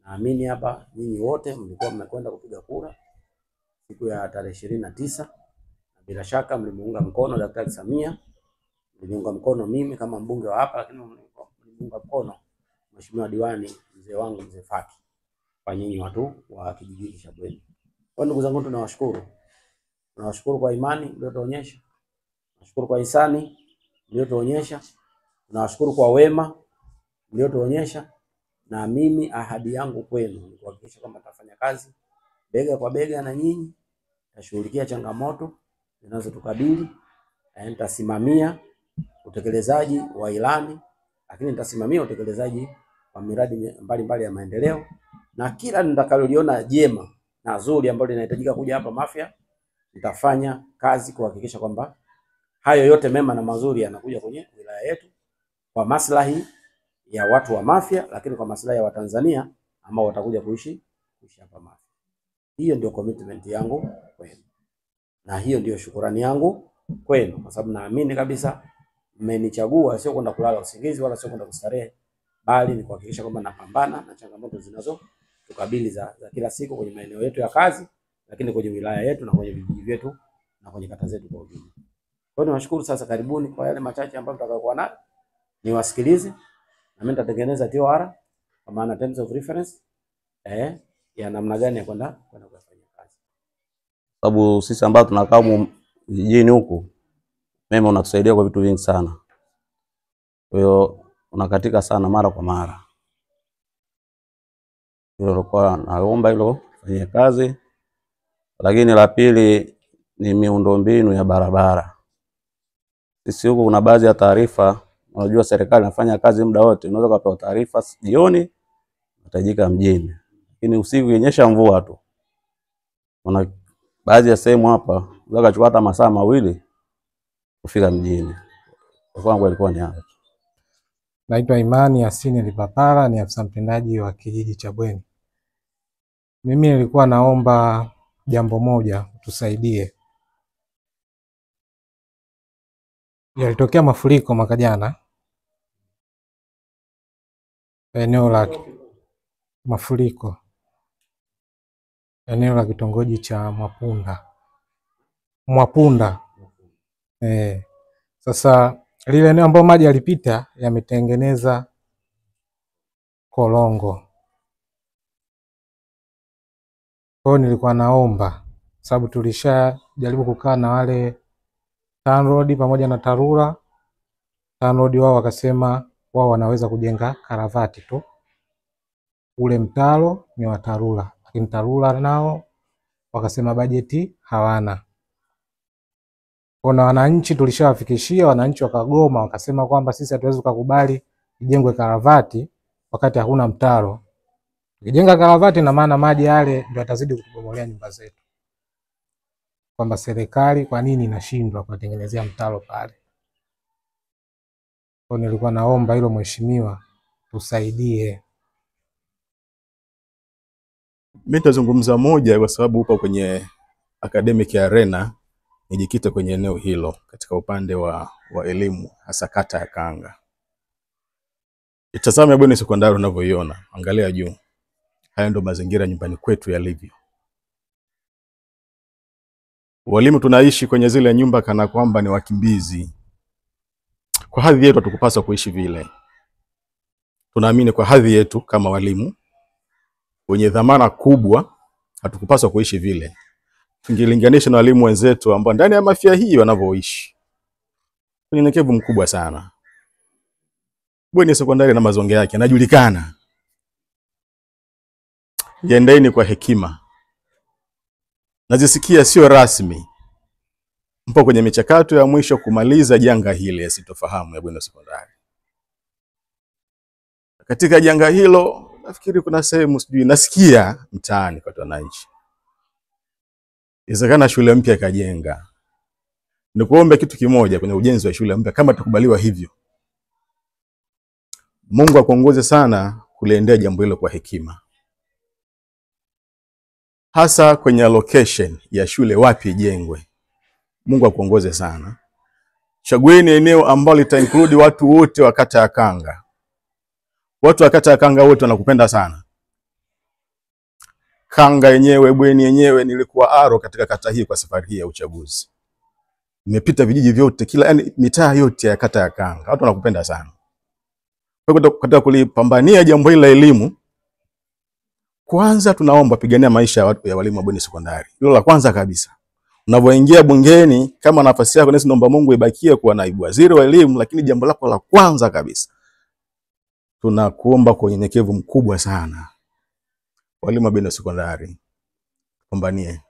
Naamini hapa nyinyi wote mlikuwa mmekwenda kupiga kura siku ya tarehe 29. Bila shaka mlimuunga mkono Daktari Samia, mlimuunga mkono mimi kama mbunge wa hapa, lakini mlimuunga mkono Mheshimiwa diwani mzee wangu mzee Faki, kwa nyinyi watu wa kijiji cha Bweni. Kwa ndugu zangu, tunawashukuru. Tunawashukuru kwa imani mliotuonyesha. Tunashukuru kwa hisani mliotuonyesha. Tunawashukuru kwa wema mliotuonyesha. Na mimi ahadi yangu kwenu ni kuhakikisha kwamba tutafanya kazi bega kwa bega na nyinyi, tutashughulikia changamoto zinazotukabili, nitasimamia utekelezaji wa ilani, lakini nitasimamia utekelezaji wa miradi mbalimbali ya maendeleo, na kila nitakaloiona jema na zuri ambalo linahitajika kuja hapa Mafia, nitafanya kazi kuhakikisha kwamba hayo yote mema na mazuri yanakuja kwenye wilaya yetu kwa maslahi ya watu wa Mafia, lakini kwa maslahi ya Watanzania ambao watakuja kuishi hapa Mafia. Hiyo ndio commitment yangu kwenu. Na hiyo ndio shukrani yangu kwenu, kwa sababu naamini kabisa mmenichagua sio kwenda kulala usingizi wala sio kwenda kustarehe, bali ni kuhakikisha kwamba napambana na changamoto zinazotukabili za kila siku kwenye maeneo yetu ya kazi, lakini kwenye wilaya yetu na kwenye vijiji vyetu na kwenye kata zetu kwa ujumla. Kwa hiyo niwashukuru sasa, karibuni kwa yale machache ambayo tutakayokuwa nayo. Niwasikilize na mimi nitatengeneza TOR kwa maana terms of reference ya namna gani ya kwenda kufanya kazi. Sababu sisi ambao tunakaa vijijini huku, mema unatusaidia kwa vitu vingi sana. Kwa hiyo unakatika sana mara kwa mara. Hilo kwa naomba hilo fanye kazi. Lakini la pili ni miundombinu ya barabara. Sisi huku kuna baadhi ya taarifa, unajua serikali inafanya kazi muda wote, unaweza kupewa taarifa jioni utajika mjini. Lakini usiku inyesha mvua tu, kuna baadhi ya sehemu hapa unaweza kuchukua hata masaa mawili kufika mjini. Kwa kwangu ilikuwa ni hapo. Naitwa Imani Yasini Lipapala, ni afisa mtendaji wa kijiji cha Bweni. Mimi nilikuwa naomba jambo moja, tusaidie. Yalitokea mafuriko mwaka jana eneo la mafuriko eneo la kitongoji cha Mwapunda. Sasa lile eneo ambalo maji yalipita yametengeneza korongo. Kwa hiyo nilikuwa naomba, sababu tulishajaribu kukaa na wale TANROADS pamoja na TARURA. TANROADS wao wakasema wao wanaweza kujenga karavati tu, ule mtaro ni wa TARURA, lakini TARURA nao wakasema bajeti hawana. Kuna wananchi tulishawafikishia, wananchi wakagoma, wakasema kwamba sisi hatuwezi kukubali ijengwe karavati wakati hakuna mtaro. Ukijenga karavati na maana maji yale ndio yatazidi kutubomolea nyumba zetu. Kwamba serikali kwa nini inashindwa kutengenezea mtaro pale? Kwa nilikuwa naomba hilo mheshimiwa tusaidie. Mimi nitazungumza moja kwa sababu upo kwenye academic arena, nijikite kwenye eneo hilo katika upande wa elimu, hasa kata ya Kanga. Itazame Bweni Sekondari unavyoiona, angalia juu. Haya ndo mazingira nyumbani kwetu yalivyo. Walimu tunaishi kwenye zile nyumba kana kwamba ni wakimbizi. Kwa hadhi yetu hatukupaswa kuishi vile. Tunaamini kwa hadhi yetu kama walimu wenye dhamana kubwa hatukupaswa kuishi vile. Tungelinganisha na walimu wenzetu ambao ndani ya Mafia hii wanavyoishi. Unyenyekevu mkubwa sana. Bweni Sekondari na mazonge yake yanajulikana. Yendeni kwa hekima. Nazisikia sio rasmi. Mpo kwenye michakato ya mwisho kumaliza janga hili ya sitofahamu ya Bweni Sekondari. Katika janga hilo nafikiri kuna sehemu sijui nasikia mtaani kwa wananchi, inawezekana shule mpya ikajenga. Nikuombe kitu kimoja kwenye ujenzi wa shule mpya, kama tukubaliwa hivyo, Mungu akuongoze sana kuliendea jambo hilo kwa hekima. Hasa kwenye location ya shule wapi ijengwe. Mungu akuongoze sana. Chagueni eneo ambalo lita include watu wote wa kata ya Kanga. Watu wa kata ya Kanga wote wanakupenda sana. Kanga yenyewe, bweni yenyewe, nilikuwa aro katika kata hii kwa safari hii ya uchaguzi. Nimepita vijiji vyote, kila yani mitaa yote ya kata ya Kanga. Watu wanakupenda sana. Kwa hiyo katika kulipambania jambo hili la elimu, kwanza tunaomba pigania maisha ya walimu wa bweni sekondari. Hilo la kwanza kabisa. Unapoingia bungeni, kama nafasi yako nesi, naomba Mungu ibakie kuwa naibu waziri wa elimu, lakini jambo lako la kwanza kabisa, tunakuomba kwa unyenyekevu mkubwa sana, walimu wa bweni sekondari, pambanie.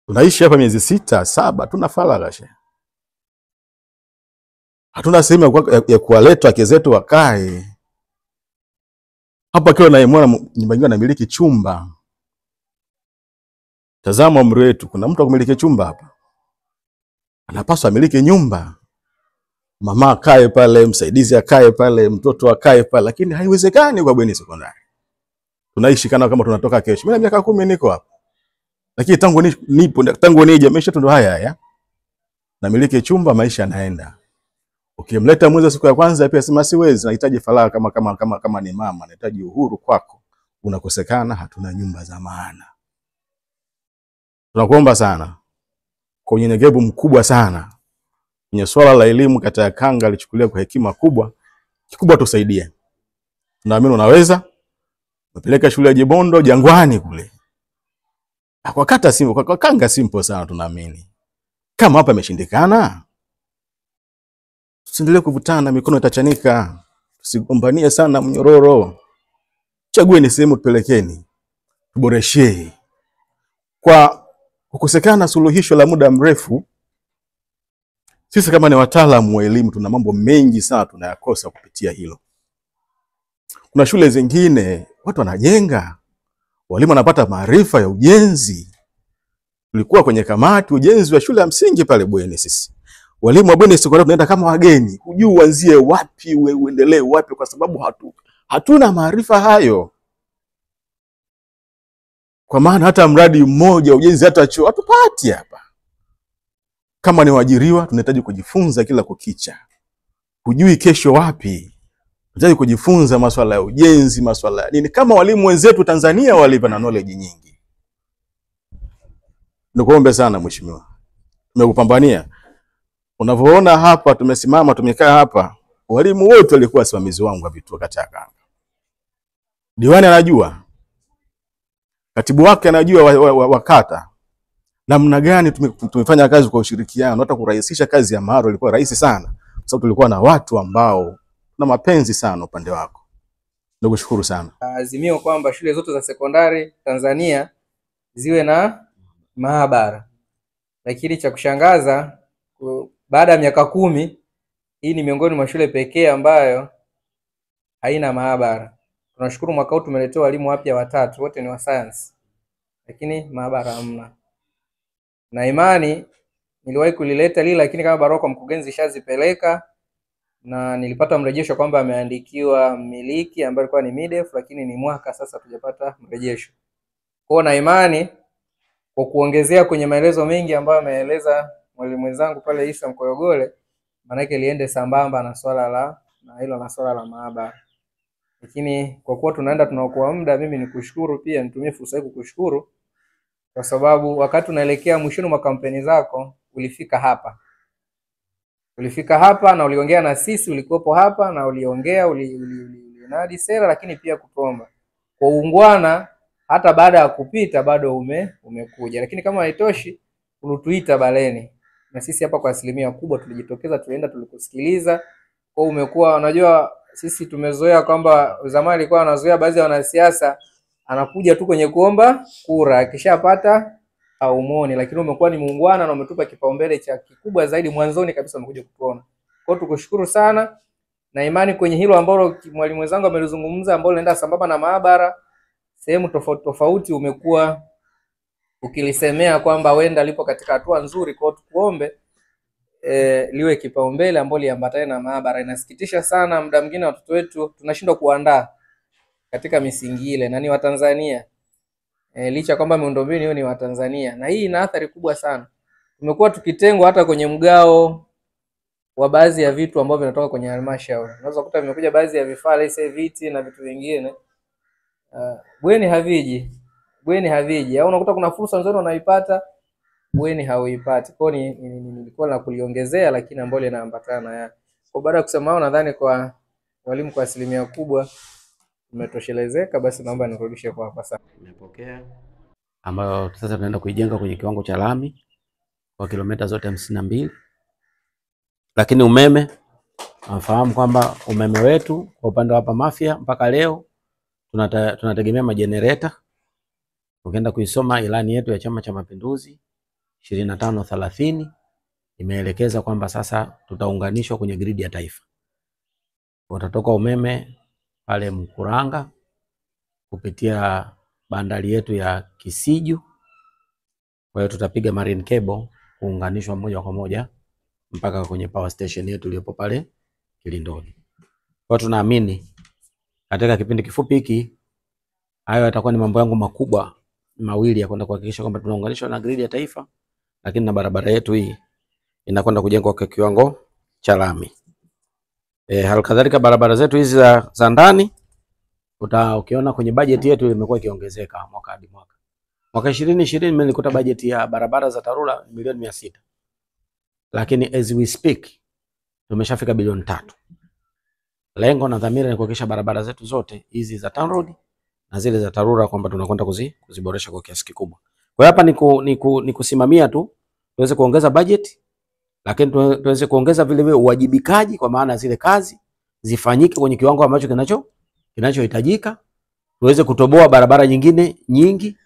Tunaishi hapa miezi 6, 7, tuna faragha shehe. Hatuna sehemu ya kuwaleta wake zetu wakae. Hapa kila unayemwona nyumba nyingine anamiliki chumba. Tazama umri wetu, kuna mtu akumiliki chumba hapa? Anapaswa amiliki nyumba. Mama akae pale, msaidizi akae pale, mtoto akae pale, lakini haiwezekani kwa bweni sekondari. Tunaishi kana kama tunatoka kesho. Mimi na miaka 10 niko hapa. Lakini tangu nije maisha ndo haya. Namiliki chumba, maisha yanaenda. Ukimleta mwenza siku ya kwanza pia sema siwezi, nahitaji faragha kama ni mama, nahitaji uhuru kwako. Unakosekana, hatuna nyumba za maana. Tunakuomba sana kwa unyenyekevu mkubwa sana, kwenye swala la elimu kata ya Kanga alichukulia kwa hekima kubwa. Kikubwa tusaidie. Tunaamini unaweza. Mpeleka shule ya Jibondo Jangwani kule. Kwa kata simple, kwa Kanga simple sana tunaamini. Kama hapa imeshindikana, tusiendelee kuvutana, mikono itachanika. Tusigombanie sana mnyororo. Chagueni sehemu tupelekeni. Tuboreshe. Kwa kukosekana suluhisho la muda mrefu, sisi kama ni wataalamu wa elimu tuna mambo mengi sana tunayakosa kupitia hilo. Kuna shule zingine watu wanajenga, walimu wanapata maarifa ya ujenzi. Tulikuwa kwenye kamati ujenzi wa shule ya msingi pale bweni sisi. Walimu wa bweni sekondari tunaenda kama wageni, hujui uanzie wapi uendelee wapi kwa sababu hatuna maarifa hayo. Kwa maana hata mradi mmoja ujenzi hata chuo hatupati hapa. Kama ni waajiriwa tunahitaji kujifunza kila kukicha. Hujui kesho wapi. Tunahitaji kujifunza masuala ya ujenzi, masuala nini, kama walimu wenzetu Tanzania walivyo na knowledge nyingi. Nikuombe sana mheshimiwa. Tumekupambania. Unavyoona hapa tumesimama tumekaa hapa, walimu wote walikuwa wasimamizi wangu wa vituo kata ya Kanga. Diwani anajua. Katibu wake anajua wakata. Namna gani tumefanya kazi kwa ushirikiano, hata kurahisisha kazi ya Maharo ilikuwa rahisi sana. Kwa sababu tulikuwa na watu ambao na mapenzi sana upande wako. Nikushukuru sana. Azimio kwamba shule zote za sekondari Tanzania ziwe na maabara. Lakini cha kushangaza, baada ya miaka 10, hii ni miongoni mwa shule pekee ambayo haina maabara. Tunashukuru mwaka huu tumeletewa walimu wapya 3, wote ni wa science. Lakini maabara hamna. Na imani niliwahi kulileta lile, lakini kama barua kwa mkurugenzi shazipeleka na nilipata mrejesho kwamba ameandikiwa mmiliki ambaye alikuwa ni Midef, lakini ni mwaka sasa tujapata mrejesho. Kwa na imani kwa kuongezea kwenye maelezo mengi ambayo ameeleza mwalimu wenzangu pale Isa Mkoyogole, maana yake liende sambamba na swala la maabara. Lakini kwa kuwa tunaenda tunaokoa muda, mimi nikushukuru pia, nitumie fursa hii kukushukuru kwa sababu wakati unaelekea mwishoni mwa kampeni zako ulifika hapa. Ulifika hapa na uliongea na sisi, ulikuwepo hapa na uliongea, ulinadi sera, lakini pia kutomba. Kwa uungwana hata baada ya kupita bado umekuja. Lakini kama haitoshi ulituita baleni. Na sisi hapa kwa asilimia kubwa tulijitokeza, tulienda tulikusikiliza. Kwa umekuwa, unajua sisi tumezoea kwamba zamani alikuwa anazoea baadhi ya wanasiasa anakuja tu kwenye kuomba kura, akishapata haumuoni, lakini umekuwa ni muungwana na umetupa kipaumbele cha kikubwa zaidi mwanzoni kabisa umekuja kutuona. Kwa hiyo tukushukuru sana na imani kwenye hilo ambalo mwalimu wenzangu amelizungumza ambalo linaenda sambamba na maabara, sehemu tofauti tofauti umekuwa ukilisemea kwamba wenda lipo katika hatua nzuri. Kwa hiyo tukuombe liwe kipaumbele ambalo liambatane na maabara. Inasikitisha sana muda mwingine watoto wetu tunashindwa kuandaa katika misingi ile, na ni Watanzania. Licha kwamba miundombinu hiyo ni Watanzania, na hii ina athari kubwa sana. Tumekuwa tukitengwa hata kwenye mgao wa baadhi ya vitu ambavyo vinatoka kwenye halmashauri. Unaweza kukuta vimekuja baadhi ya vifaa lese viti na vitu vingine bweni haviji au unakuta kuna fursa nzuri unaipata, bweni hauipati. Kwa hiyo nilikuwa na kuliongezea, lakini ambalo linaambatana na ya. Kwa baada ya kusema hao, nadhani kwa walimu kwa asilimia kubwa umetoshelezeka, basi naomba nirudishe kwa hapa sasa. Nimepokea ambayo sasa tunaenda kuijenga kwenye kiwango cha lami kwa kilomita zote 52. Lakini umeme, nafahamu kwamba umeme wetu kwa upande wa hapa Mafia mpaka leo tunategemea majenereta. Ukienda kuisoma ilani yetu ya Chama cha Mapinduzi 25-30 imeelekeza kwamba sasa tutaunganishwa kwenye gridi ya taifa. Utatoka umeme pale Mkuranga kupitia bandari yetu ya Kisiju. Kwa hiyo tutapiga marine cable kuunganishwa moja kwa moja mpaka kwenye power station yetu iliyopo pale Kilindoni. Kwa hiyo tunaamini katika kipindi kifupi hiki hayo yatakuwa ni mambo yangu makubwa mawili ya kwenda kuhakikisha kwamba tunaunganishwa na gridi ya taifa, lakini na barabara yetu hii inakwenda kujengwa kwa kiwango cha lami. Halikadhalika barabara zetu hizi za ndani ukiona kwenye bajeti yetu imekuwa ikiongezeka mwaka hadi mwaka. Mwaka 2020 mimi nilikuta bajeti ya barabara za TARURA milioni 600. Lakini as we speak tumeshafika bilioni 3. Lengo na dhamira ni kuhakikisha barabara zetu zote hizi za TANROADS na zile za TARURA kwamba tunakwenda kuziboresha kwa kiasi kikubwa. Kwa hiyo hapa ni kusimamia tu tuweze kuongeza budget, lakini tuweze kuongeza vile vile uwajibikaji, kwa maana zile kazi zifanyike kwenye kiwango ambacho kinachohitajika. Tuweze kutoboa barabara nyingine nyingi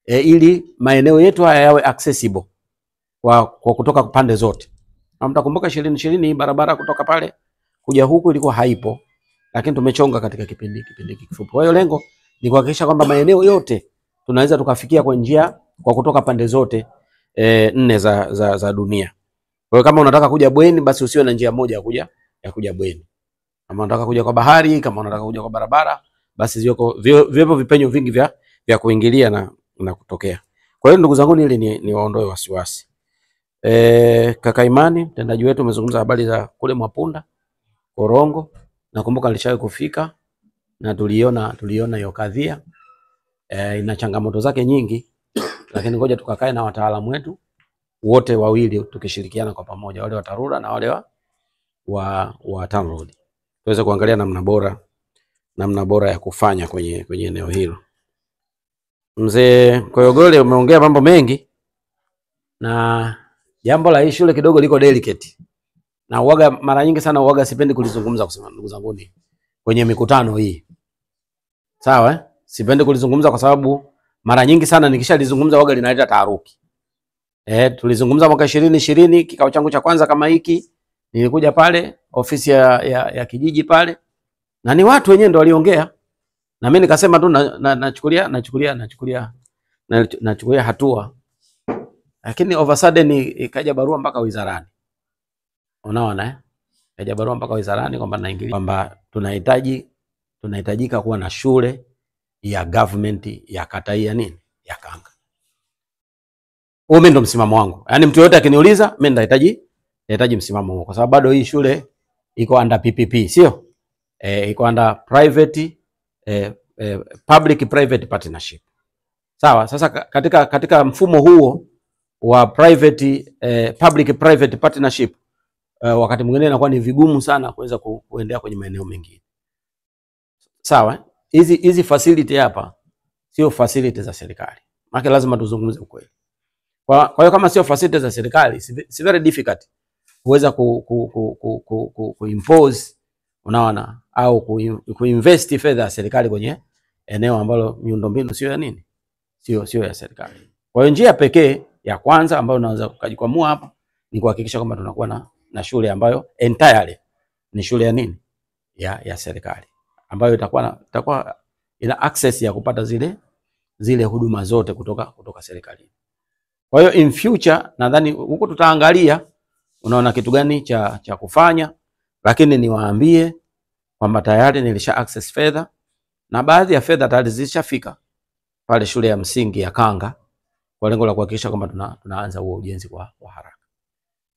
ili maeneo yetu haya yawe accessible kwa kutoka pande zote. Na mtakumbuka 2020 barabara kutoka pale kuja huku ilikuwa haipo, lakini tumechonga katika kipindi kifupi. Kwa hiyo lengo ni kuhakikisha kwamba maeneo yote tunaweza tukafikia kwa njia kwa kutoka pande zote 4 za dunia. Kwa hiyo kama unataka kuja Bweni, basi usiwe na njia moja ya kuja Bweni. Kama unataka kuja kwa bahari, kama unataka kuja kwa barabara, basi vipo vipenyo vingi vya kuingilia na kutokea. Kwa hiyo ndugu zangu, ili ni waondoe wasiwasi. Kaka Imani, mtendaji wetu, umezungumza habari za kule Mwapunda, Korongo. Nakumbuka nilishawahi kufika na tuliona hiyo kadhia. Ina changamoto zake nyingi, lakini ngoja tukakae na wataalamu wetu wote wawili tukishirikiana kwa pamoja, wale wa TARURA na wale wa TANROADS, tuweze kuangalia namna bora ya kufanya kwenye eneo hilo. Mzee Koyogole, umeongea mambo mengi, na jambo la hii shule kidogo liko delicate, na uwaga mara nyingi sana sipendi kulizungumza, kusema ndugu zangu kwenye mikutano hii. Sawa, sipendi kulizungumza kwa sababu mara nyingi sana nikishalizungumza uwaga linaleta taharuki. Tulizungumza mwaka 2020 kikao changu cha kwanza kama hiki, nilikuja pale ofisi ya kijiji pale, na ni watu wenyewe ndio waliongea, na mimi nikasema tu nachukulia hatua. Lakini over sudden ikaja barua mpaka wizarani. Unaona ikaja barua mpaka wizarani kwamba naingilia, kwamba tunahitajika kuwa na shule ya government ya kata hii ya Kanga. Mimi ndo msimamo wangu. Yaani mtu yote akiniuliza mimi nahitaji msimamo huo, kwa sababu bado hii shule iko under PPP, sio? Iko under public private partnership. Sawa, sasa katika mfumo huo wa public private partnership, wakati mwingine inakuwa ni vigumu sana kuweza kuendea kwenye maeneo mengine. Sawa, hizi facility hapa sio facility za serikali. Maana lazima tuzungumze ukweli. Kwa hiyo kama sio facility za serikali, si very difficult kuweza kuimpose, unaona, au kuinvest fedha ya serikali kwenye eneo ambalo miundombinu sio ya sio ya serikali. Kwa hiyo njia pekee ya kwanza ambayo unaweza kujikwamua hapa ni kuhakikisha kwamba tunakuwa na shule ambayo entirely ni shule ya serikali, ambayo itakuwa ina access ya kupata zile huduma zote kutoka serikali. Kwa hiyo in future nadhani huko tutaangalia unaona kitu gani cha kufanya, lakini niwaambie kwamba tayari nilisha access fedha, na baadhi ya fedha tayari zilishafika pale shule ya msingi ya Kanga kwa lengo la kuhakikisha kwamba tunaanza huo ujenzi kwa haraka.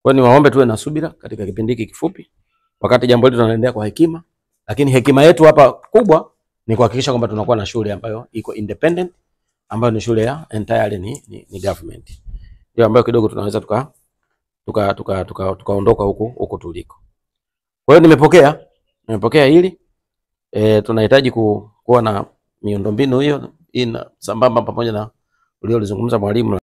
Kwa hiyo niwaombe tuwe na subira katika kipindi hiki kifupi, wakati jambo hili tunaendelea kwa hekima, lakini hekima yetu hapa kubwa ni kuhakikisha kwamba tunakuwa na shule ambayo iko independent, ambayo ni shule ya entirely ni government. Ndio ambayo kidogo tunaweza tukaondoka huko tuliko. Kwa hiyo nimepokea hili tunahitaji kuwa na miundombinu hiyo ina sambamba pamoja na uliozungumza mwalimu.